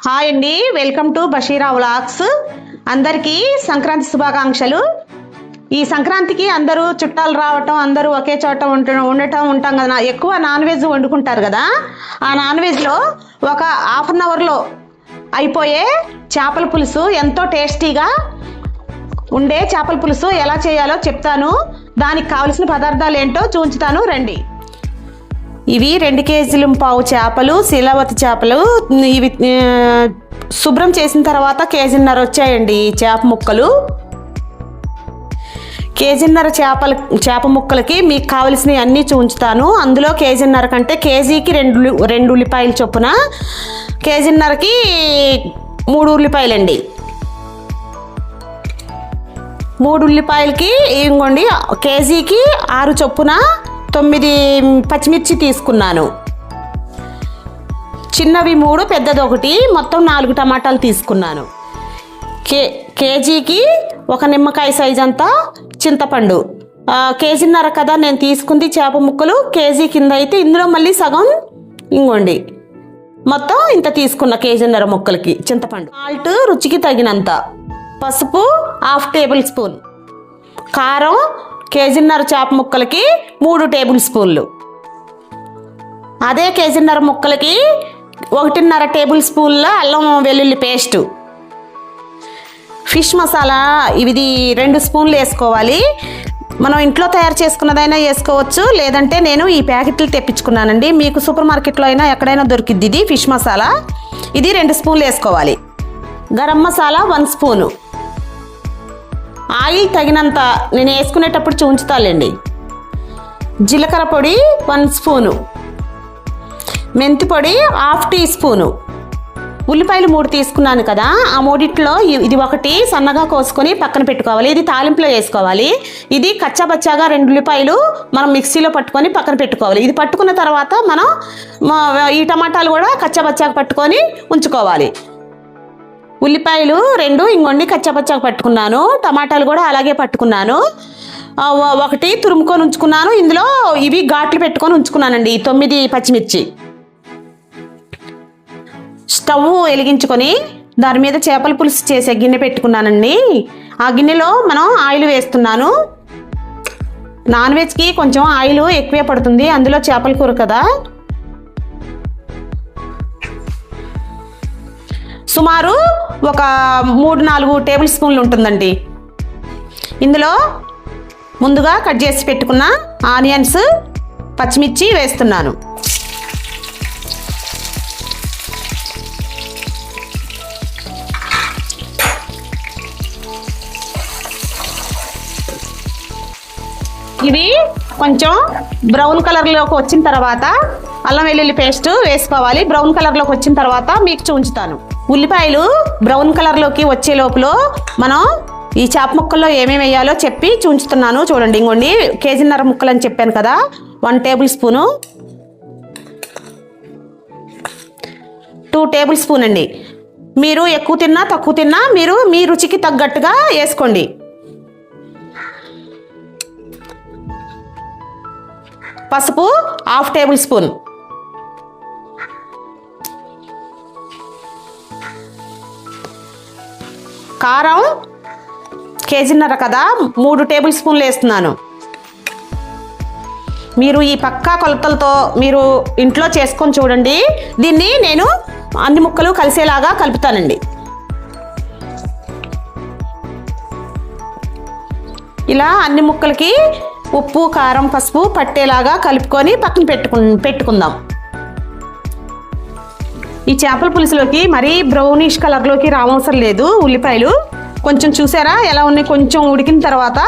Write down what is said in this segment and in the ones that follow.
Hi అండి, welcome to Basheera vlogs. అందరికీ సంక్రాంతి శుభాకాంక్షలు. ఈ సంక్రాంతికి అందరూ చుట్టాలు రావటం, అందరూ ఒకే చోట ఉంటాం కదా. ఎక్కువ నాన్ వెజ్ వండుకుంటారు కదా. ఆ నాన్ వెజ్లో ఒక హాఫ్ అన్ అవర్లో అయిపోయే చేపల పులుసు, ఎంతో టేస్టీగా ఉండే చేపల పులుసు ఎలా చేయాలో చెప్తాను. దానికి కావలసిన పదార్థాలు ఏంటో చూంచుతాను, రండి. ఇవి 2 కేజీలు పావు చేపలు, శీలావతి చేపలు. ఇవి శుభ్రం చేసిన తర్వాత కేజీన్నర వచ్చాయండి ఈ చేప ముక్కలు. కేజీన్నర చేప ముక్కలకి మీకు కావలసినవి అన్నీ చూంచుతాను. అందులో కేజీన్నర కంటే కేజీకి 2 ఉల్లిపాయలు చొప్పున, కేజీన్నరకి 3 ఉల్లిపాయలండి. 3 ఉల్లిపాయలకి ఇంకోండి కేజీకి 6 చొప్పున 9 పచ్చిమిర్చి తీసుకున్నాను. చిన్నవి 3, పెద్దది 1, మొత్తం 4 టమాటాలు తీసుకున్నాను. కేజీకి 1 నిమ్మకాయ సైజ్ అంతా చింతపండు. కేజీన్నర కదా నేను తీసుకుంది చేప ముక్కలు. కేజీ కింద అయితే ఇందులో మళ్ళీ సగం ఇంకోండి మొత్తం ఇంత తీసుకున్న కేజీన్నర ముక్కలకి చింతపండు. సాల్ట్ రుచికి తగినంత, పసుపు 1/2 టేబుల్ స్పూన్, కారం కేజీన్నర చేప ముక్కలకి 3 టేబుల్ స్పూన్లు. అదే కేజీన్నర ముక్కలకి 1.5 టేబుల్ స్పూన్ల అల్లం వెల్లుల్లి పేస్టు. ఫిష్ మసాలా ఇది 2 స్పూన్లు వేసుకోవాలి. మనం ఇంట్లో తయారు చేసుకున్నదైనా వేసుకోవచ్చు, లేదంటే నేను ఈ ప్యాకెట్లు తెప్పించుకున్నానండి. మీకు సూపర్ మార్కెట్లో అయినా ఎక్కడైనా దొరికిద్ది ఇది ఫిష్ మసాలా. ఇది 2 స్పూన్లు వేసుకోవాలి. గరం మసాలా 1 స్పూను. ఆయిల్ తగినంత నేను వేసుకునేటప్పుడు చూంచుతాలేండి. జీలకర్ర పొడి 1 స్పూను, మెంతి పొడి 1/2 టీ స్పూను. ఉల్లిపాయలు 3 తీసుకున్నాను కదా, ఆ 3లో ఇది 1 సన్నగా కోసుకొని పక్కన పెట్టుకోవాలి. ఇది తాలింపులో వేసుకోవాలి. ఇది కచ్చాబచ్చాగా 2 ఉల్లిపాయలు మనం మిక్సీలో పట్టుకొని పక్కన పెట్టుకోవాలి. ఇది పట్టుకున్న తర్వాత మనం ఈ టమాటాలు కూడా కచ్చాబచ్చాగా పట్టుకొని ఉంచుకోవాలి. ఉల్లిపాయలు 2 ఇంకొన్ని కచ్చాపచ్చాగా పట్టుకున్నాను. టమాటాలు కూడా అలాగే పట్టుకున్నాను. 1 తురుముకొని ఉంచుకున్నాను. ఇందులో ఇవి ఘాట్లు పెట్టుకొని ఉంచుకున్నానండి 9 పచ్చిమిర్చి. స్టవ్ వెలిగించుకొని దాని మీద చేపల పులుసు చేసే గిన్నె పెట్టుకున్నానండి. ఆ గిన్నెలో మనం ఆయిల్ వేస్తున్నాను. నాన్ వెజ్కి కొంచెం ఆయిల్ ఎక్కువే పడుతుంది, అందులో చేపల కూర కదా. సుమారు ఒక 3-4 టేబుల్ స్పూన్లు ఉంటుందండి. ఇందులో ముందుగా కట్ చేసి పెట్టుకున్న ఆనియన్స్, పచ్చిమిర్చి వేస్తున్నాను. ఇవి కొంచెం బ్రౌన్ కలర్లోకి వచ్చిన తర్వాత అల్లం వెల్లుల్లి పేస్ట్ వేసుకోవాలి. బ్రౌన్ కలర్లోకి వచ్చిన తర్వాత మీకు చూంచుతాను. ఉల్లిపాయలు బ్రౌన్ కలర్లోకి వచ్చే లోపల మనం ఈ చేప ముక్కల్లో ఏమేమి వేయాలో చెప్పి చూంచుతున్నాను. చూడండి, ఇంకోండి కేజీన్నర ముక్కలు అని చెప్పాను కదా, 1 టేబుల్ స్పూను, 2 టేబుల్ స్పూన్ అండి. మీరు ఎక్కువ తిన్నా తక్కువ తిన్నా మీరు మీ రుచికి తగ్గట్టుగా వేసుకోండి. పసుపు 1/2 టేబుల్ స్పూన్, కారం కేజీన్నర కదా 3 టేబుల్ స్పూన్లు వేస్తున్నాను. మీరు ఈ పక్కా కొలతలతో మీరు ఇంట్లో చేసుకొని చూడండి. దీన్ని నేను అన్ని ముక్కలు కలిసేలాగా కలుపుతానండి. ఇలా అన్ని ముక్కలకి ఉప్పు, కారం, పసుపు పట్టేలాగా కలుపుకొని పక్కన పెట్టుకుందాం. ఈ చేపల పులుసులోకి మరీ బ్రౌనిష్ కలర్లోకి రావసరం లేదు. ఉల్లిపాయలు కొంచెం చూసారా ఎలా ఉన్నాయి. కొంచెం ఉడికిన తర్వాత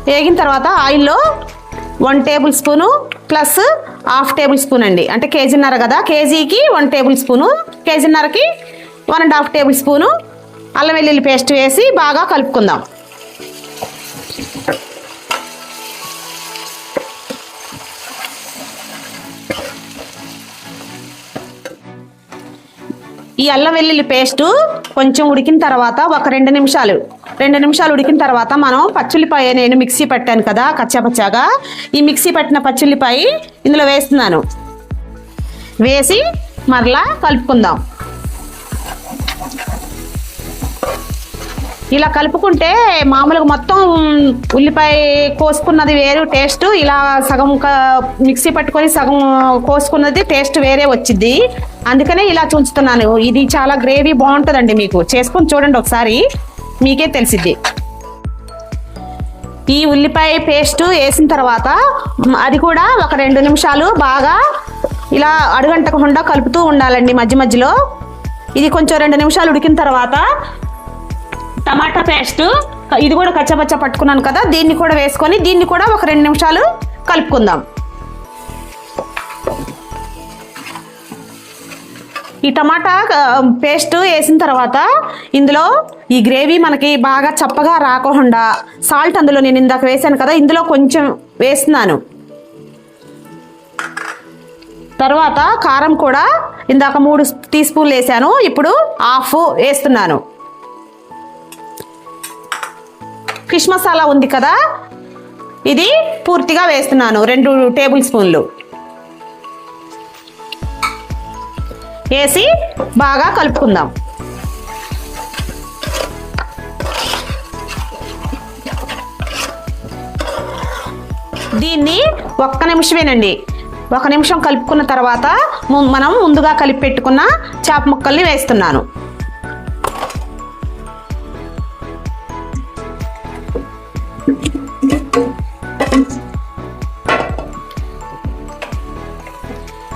వేగిన తర్వాత ఆయిల్లో 1 table spoon plus 1/2 table spoon అండి. అంటే కేజీన్నర కదా, కేజీకి 1 టేబుల్ స్పూను, కేజీన్నరకి 1.5 టేబుల్ స్పూను అల్లం వెల్లుల్లి పేస్ట్ వేసి బాగా కలుపుకుందాం. ఈ అల్లం వెల్లుల్లి పేస్టు కొంచెం ఉడికిన తర్వాత ఒక 2 నిమిషాలు ఉడికిన తర్వాత మనం పచ్చుల్లిపాయ నేను మిక్సీ పట్టాను కదా కచ్చాపచ్చాగా, ఈ మిక్సీ పట్టిన పచ్చుల్లిపాయ ఇందులో వేస్తున్నాను. వేసి మరలా కలుపుకుందాం. ఇలా కలుపుకుంటే మామూలుగా మొత్తం ఉల్లిపాయ కోసుకున్నది వేరు టేస్ట్, ఇలా సగం మిక్సీ పట్టుకొని సగం కోసుకున్నది టేస్ట్ వేరే వచ్చింది. అందుకనే ఇలా చూస్తున్నాను. ఇది చాలా గ్రేవీ బాగుంటుందండి, మీకు చేసుకొని చూడండి ఒకసారి, మీకే తెలిసిద్ది. ఈ ఉల్లిపాయ పేస్ట్ వేసిన తర్వాత అది కూడా ఒక 2 నిమిషాలు బాగా ఇలా అడుగంటకుండా కలుపుతూ ఉండాలండి మధ్య మధ్యలో. ఇది కొంచెం 2 నిమిషాలు ఉడికిన తర్వాత టమాటా పేస్ట్, ఇది కూడా కచ్చపచ్చ పట్టుకున్నాను కదా, దీన్ని కూడా వేసుకొని దీన్ని కూడా ఒక 2 నిమిషాలు కలుపుకుందాం. ఈ టమాటా పేస్ట్ వేసిన తర్వాత ఇందులో ఈ గ్రేవీ మనకి బాగా చప్పగా రాకుండా సాల్ట్ అందులో నేను ఇందాక వేసాను కదా, ఇందులో కొంచెం వేస్తున్నాను. తర్వాత కారం కూడా ఇందాక 3 టీ స్పూన్లు వేసాను, ఇప్పుడు 1/2 వేస్తున్నాను. ఫిష్ మసాలా ఉంది కదా, ఇది పూర్తిగా వేస్తున్నాను, 2 టేబుల్ స్పూన్లు వేసి బాగా కలుపుకుందాం. దీన్ని 1 నిమిషమేనండి, 1 నిమిషం కలుపుకున్న తర్వాత మనం ముందుగా కలిపి పెట్టుకున్న చేప ముక్కల్ని వేస్తున్నాను.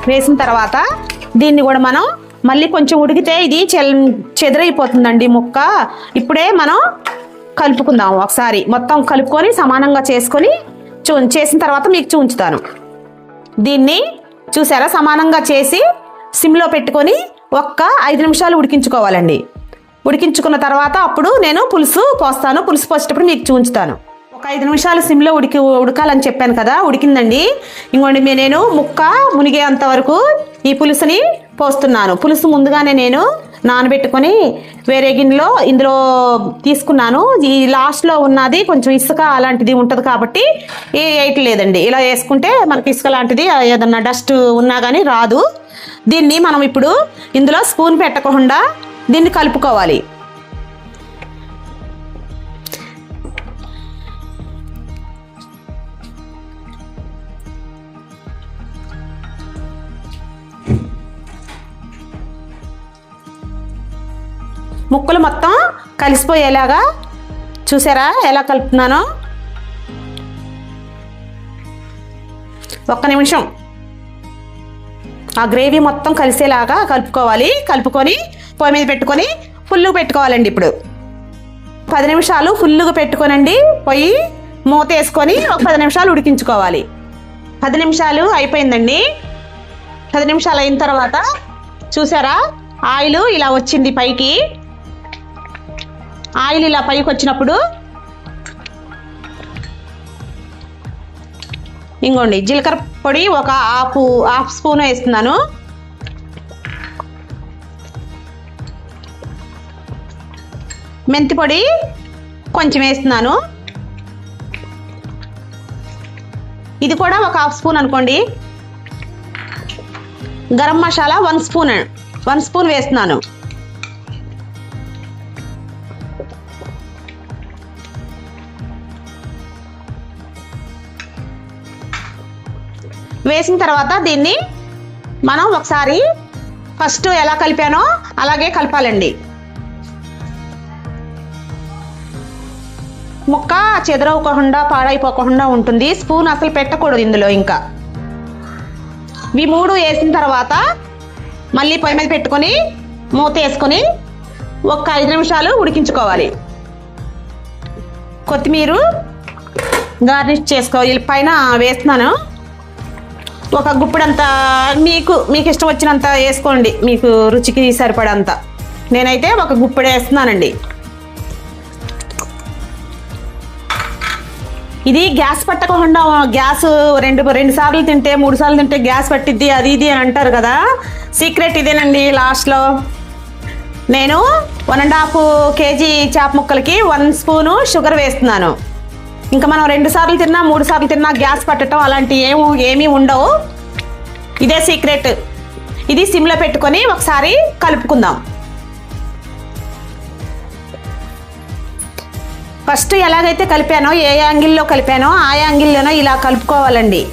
వేసిన తర్వాత దీన్ని కూడా మనం మళ్ళీ కొంచెం ఉడికితే ఇది చెదరైపోతుందండి ముక్క. ఇప్పుడే మనం కలుపుకుందాం ఒకసారి, మొత్తం కలుపుకొని సమానంగా చేసుకొని చేసిన తర్వాత మీకు చూంచుతాను. దీన్ని చూసారా, సమానంగా చేసి సిమ్లో పెట్టుకొని 5 నిమిషాలు ఉడికించుకోవాలండి. ఉడికించుకున్న తర్వాత అప్పుడు నేను పులుసు పోస్తాను. పులుసు పోసేటప్పుడు మీకు చూంచుతాను. 5 నిమిషాలు సిమ్లో ఉడకాలని చెప్పాను కదా, ఉడికిందండి. ఇంకోండి నేను ముక్క మునిగేంత వరకు ఈ పులుసుని పోస్తున్నాను. పులుసు ముందుగానే నేను నానబెట్టుకొని వేరే గిన్నెలో ఇందులో తీసుకున్నాను. ఈ లాస్ట్లో ఉన్నది కొంచెం ఇసుక అలాంటిది ఉంటుంది కాబట్టి వేయట్లేదండి. ఇలా వేసుకుంటే మనకి ఇసుక లాంటిది ఏదన్నా డస్ట్ ఉన్నా కానీ రాదు. దీన్ని మనం ఇప్పుడు ఇందులో స్పూన్ పెట్టకుండా దీన్ని కలుపుకోవాలి. ముక్కలు మొత్తం కలిసిపోయేలాగా చూసారా ఎలా కలుపుతున్నానో. 1 నిమిషం ఆ గ్రేవీ మొత్తం కలిసేలాగా కలుపుకోవాలి. కలుపుకొని పొయ్యి మీద పెట్టుకొని ఫుల్గా పెట్టుకోవాలండి. ఇప్పుడు 10 నిమిషాలు ఫుల్గా పెట్టుకోనండి. పొయ్యి మూత వేసుకొని ఒక 10 నిమిషాలు ఉడికించుకోవాలి. 10 నిమిషాలు అయిపోయిందండి. 10 నిమిషాలు అయిన తర్వాత చూసారా ఆయిల్ ఇలా వచ్చింది పైకి. ఆయిల్ ఇలా పైకి వచ్చినప్పుడు ఇంకోండి జీలకర్ర పొడి ఒక హాఫ్ స్పూన్ వేస్తున్నాను. మెంతి పొడి కొంచెం వేస్తున్నాను. ఇది కూడా ఒక హాఫ్ స్పూన్ అనుకోండి. గరం మసాలా 1 స్పూన్ వేస్తున్నాను. వేసిన తర్వాత దీన్ని మనం ఒకసారి ఫస్ట్ ఎలా కలిపానో అలాగే కలపాలండి. ముక్క చెదరవకుండా పాడైపోకుండా ఉంటుంది. స్పూన్ అసలు పెట్టకూడదు ఇందులో. ఇంకా ఇవి 3 వేసిన తర్వాత మళ్ళీ పొయ్యి మీద పెట్టుకొని మూత వేసుకొని ఒక 5 నిమిషాలు ఉడికించుకోవాలి. కొత్తిమీర గార్నిష్ చేసుకోవాలి. పైన వేస్తున్నాను. ఒక గుప్పిడంత మీకు ఇష్టం వచ్చినంత వేసుకోండి, మీకు రుచికి సరిపడంత. నేనైతే ఒక గుప్పిడ వేస్తున్నానండి. ఇది గ్యాస్ పట్టకుండా, గ్యాస్ రెండు సార్లు తింటే 3 సార్లు తింటే గ్యాస్ పట్టిద్ది అది ఇది అని అంటారు కదా, సీక్రెట్ ఇదేనండి. లాస్ట్లో నేను 1.5 కేజీ చేప ముక్కలకి 1 స్పూను షుగర్ వేస్తున్నాను. ఇంకా మనం 2 సార్లు తిన్నా 3 సార్లు తిన్నా గ్యాస్ పట్టడం అలాంటి ఏమీ ఉండవు. ఇదే సీక్రెట్. ఇది సిమ్లో పెట్టుకొని ఒకసారి కలుపుకుందాం. ఫస్ట్ ఎలాగైతే కలిపానో, ఏ యాంగిల్లో కలిపానో ఆ యాంగిల్లోనో ఇలా కలుపుకోవాలండి.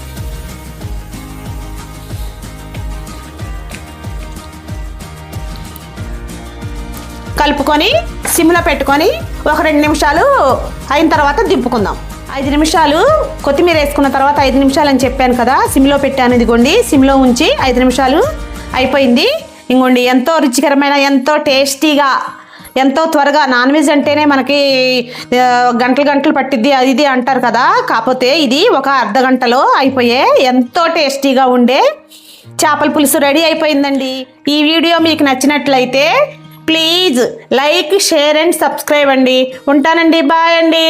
కలుపుకొని సిమ్లో పెట్టుకొని ఒక 2 నిమిషాలు అయిన తర్వాత దింపుకుందాం. 5 నిమిషాలు కొత్తిమీర వేసుకున్న తర్వాత 5 నిమిషాలు అని చెప్పాను కదా, సిమ్లో పెట్టాను. ఇదిగోండి, సిమ్లో ఉంచి 5 నిమిషాలు అయిపోయింది. ఇంకోండి, ఎంతో రుచికరమైన, ఎంతో టేస్టీగా, ఎంతో త్వరగా, నాన్ వెజ్ అంటేనే మనకి గంటలు గంటలు పట్టిద్ది అది ఇది అంటారు కదా, కాకపోతే ఇది ఒక అర్ధగంటలో అయిపోయే ఎంతో టేస్టీగా ఉండే చేపల పులుసు రెడీ అయిపోయిందండి. ఈ వీడియో మీకు నచ్చినట్లయితే please like, share and subscribe అండి. ఉంటానండి, బాయ్ అండి.